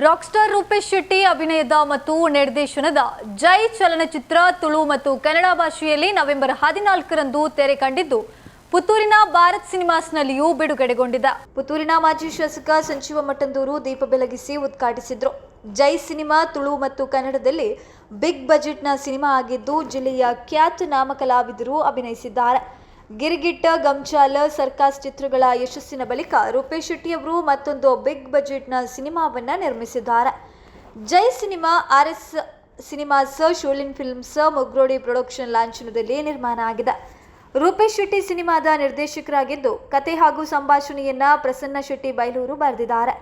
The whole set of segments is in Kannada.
ರಾಕ್ ಸ್ಟಾರ್ ರೂಪೇಶ್ ಶೆಟ್ಟಿ ಅಭಿನಯದ ಮತ್ತು ನಿರ್ದೇಶನದ ಜೈ ಚಲನಚಿತ್ರ ತುಳು ಮತ್ತು ಕನ್ನಡ ಭಾಷೆಯಲ್ಲಿ ನವೆಂಬರ್ 14ರಂದು ತೆರೆ ಕಂಡಿದ್ದು ಪುತ್ತೂರಿನ ಭಾರತ್ ಸಿನಿಮಾಸ್ನಲ್ಲಿಯೂ ಬಿಡುಗಡೆಗೊಂಡಿದೆ. ಪುತ್ತೂರಿನ ಮಾಜಿ ಶಾಸಕ ಸಂಜೀವ ಮಠಂದೂರು ದೀಪ ಬೆಳಗಿಸಿ ಉದ್ಘಾಟಿಸಿದರು. ಜೈ ಸಿನಿಮಾ ತುಳು ಮತ್ತು ಕನ್ನಡದಲ್ಲಿ ಬಿಗ್ ಬಜೆಟ್ನ ಸಿನಿಮಾ ಆಗಿದ್ದು ಜಿಲ್ಲೆಯ ಖ್ಯಾತನಾಮ ಕಲಾವಿದರು ಅಭಿನಯಿಸಿದ್ದಾರೆ. ಗಿರಿಗಿಟ್ಟ ಗಂಚಾಲ ಸರ್ಕಾಸ್ ಚಿತ್ರಗಳ ಯಶಸ್ಸಿನ ಬಳಿಕ ರೂಪೇಶ್ ಶೆಟ್ಟಿಯವರು ಮತ್ತೊಂದು ಬಿಗ್ ಬಜೆಟ್ನ ಸಿನಿಮಾವನ್ನ ನಿರ್ಮಿಸಿದ್ದಾರೆ. Jai cinema RS cinemas, Shaolin films, Mugrodi production ಲಾಂಛನದಲ್ಲಿ ನಿರ್ಮಾಣ ಆಗಿದೆ. ರೂಪೇಶ್ ಶೆಟ್ಟಿ ಸಿನಿಮಾದ ನಿರ್ದೇಶಕರಾಗಿದ್ದು ಕತೆ ಹಾಗೂ ಸಂಭಾಷಣೆಯನ್ನ ಪ್ರಸನ್ನ ಶೆಟ್ಟಿ ಬೈಲೂರು ಬರೆದಿದ್ದಾರೆ.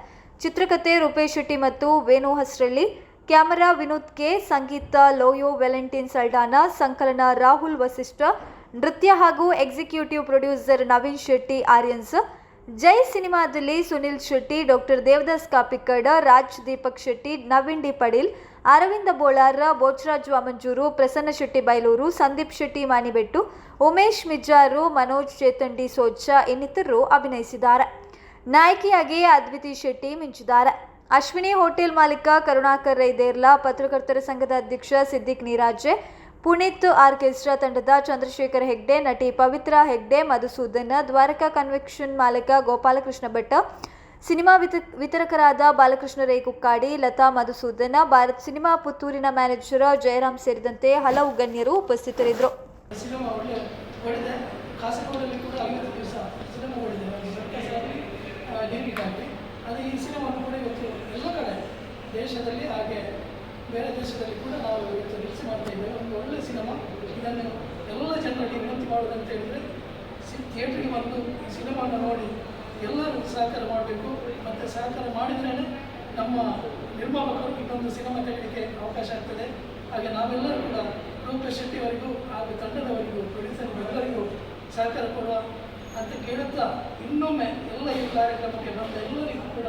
ಚಿತ್ರಕಥೆ ರೂಪೇಶ್ ಶೆಟ್ಟಿ ಮತ್ತು ವೇಣು ಹಸ್ರಳ್ಳಿ, ಕ್ಯಾಮರಾ ವಿನೋದ್ ಕೆ, ಸಂಗೀತ ಲೋಯೋ ವ್ಯಾಲೆಂಟಿನ್ ಸಲ್ಡಾನ, ಸಂಕಲನ ರಾಹುಲ್ ವಸಿಷ್ಠ, ನೃತ್ಯ ಹಾಗೂ ಎಕ್ಸಿಕ್ಯೂಟಿವ್ ಪ್ರೊಡ್ಯೂಸರ್ ನವೀನ್ ಶೆಟ್ಟಿ ಆರ್ಯನ್ಸ್. ಜೈ ಸಿನಿಮಾದಲ್ಲಿ ಸುನಿಲ್ ಶೆಟ್ಟಿ, ಡಾಕ್ಟರ್ ದೇವದಾಸ್ ಕಾಪಿಕಡ್, ರಾಜ್ ದೀಪಕ್ ಶೆಟ್ಟಿ, ನವೀನ್ ಡಿ ಪಡೀಲ್, ಅರವಿಂದ ಬೋಳಾರ, ಬೋಚರಾಜ್ ವಾಮಂಜೂರು, ಪ್ರಸನ್ನ ಶೆಟ್ಟಿ ಬೈಲೂರು, ಸಂದೀಪ್ ಶೆಟ್ಟಿ ಮಾನಿಬೆಟ್ಟು, ಉಮೇಶ್ ಮಿಜ್ಜಾರು, ಮನೋಜ್ ಚೇತಂಡಿ ಸೋಚ ಇನ್ನಿತರರು ಅಭಿನಯಿಸಿದ್ದಾರೆ. ನಾಯಕಿಯಾಗಿ ಅದ್ವಿತಿ ಶೆಟ್ಟಿ ಮಿಂಚಿದ್ದಾರೆ. ಅಶ್ವಿನಿ ಹೋಟೆಲ್ ಮಾಲೀಕ ಕರುಣಾಕರ್ ರೈದೇರ್ಲಾ, ಪತ್ರಕರ್ತರ ಸಂಘದ ಅಧ್ಯಕ್ಷ ಸಿದ್ದಿಕ್ ನೀರಾಜೆ, ಪುನೀತ್ ಆರ್ಕೆಸ್ಟ್ರಾ ತಂಡದ ಚಂದ್ರಶೇಖರ್ ಹೆಗ್ಡೆ, ನಟಿ ಪವಿತ್ರ ಹೆಗ್ಡೆ, ಮಧುಸೂದನ್, ದ್ವಾರಕಾ ಕನ್ವೆನ್ಷನ್ ಮಾಲೀಕ ಗೋಪಾಲಕೃಷ್ಣ ಭಟ್ಟ, ಸಿನಿಮಾ ವಿತರಕರಾದ ಬಾಲಕೃಷ್ಣ ರೈ ಕುಕ್ಕಾಡಿ, ಲತಾ ಮಧುಸೂದನ್, ಭಾರತ್ ಸಿನಿಮಾ ಪುತ್ತೂರಿನ ಮ್ಯಾನೇಜರ್ ಜಯರಾಮ್ ಸೇರಿದಂತೆ ಹಲವು ಗಣ್ಯರು ಉಪಸ್ಥಿತರಿದ್ದರು. ಅದು ಈ ಸಿನಿಮಾವನ್ನು ಕೂಡ ಇವತ್ತು ಎಲ್ಲ ಕಡೆ ದೇಶದಲ್ಲಿ ಹಾಗೆ ಬೇರೆ ದೇಶದಲ್ಲಿ ಕೂಡ ನಾವು ಇವತ್ತು ರಿಲೀಸ್ ಮಾಡ್ತಾ ಇದ್ದೇವೆ. ಒಂದು ಒಳ್ಳೆಯ ಸಿನಿಮಾ. ಇದನ್ನು ಎಲ್ಲ ಜನರಿಗೆ ವಿನಂತಿ ಮಾಡೋದಂತ ಹೇಳಿದರೆ ಥಿಯೇಟ್ರಿಗೆ ಬಂದು ಈ ಸಿನಿಮಾವನ್ನು ನೋಡಿ ಎಲ್ಲರೂ ಸಹಕಾರ ಮಾಡಬೇಕು. ಮತ್ತು ಸಹಕಾರ ಮಾಡಿದ್ರೇ ನಮ್ಮ ನಿರ್ಮಾಪಕರು ಇನ್ನೊಂದು ಸಿನಿಮಾ ತೆಗೆಯಲಿಕ್ಕೆ ಅವಕಾಶ ಆಗ್ತದೆ. ಹಾಗೆ ನಾವೆಲ್ಲರೂ ಕೂಡ ರೂಪೇಶ್ ಶೆಟ್ಟಿಯವರಿಗೂ ಹಾಗೂ ತಂಡದವರಿಗೂ ಪ್ರೊಡ್ಯೂಸರ್ ಎಲ್ಲರಿಗೂ ಸಹಕಾರ ಕೊಡುವ ಅಂತ ಕೇಳುತ್ತಾ ಇನ್ನೊಮ್ಮೆ ಎಲ್ಲ ಈ ಕಾರ್ಯಕ್ರಮಕ್ಕೆ ಬಂದ ಎಲ್ಲರಿಗೂ ಕೂಡ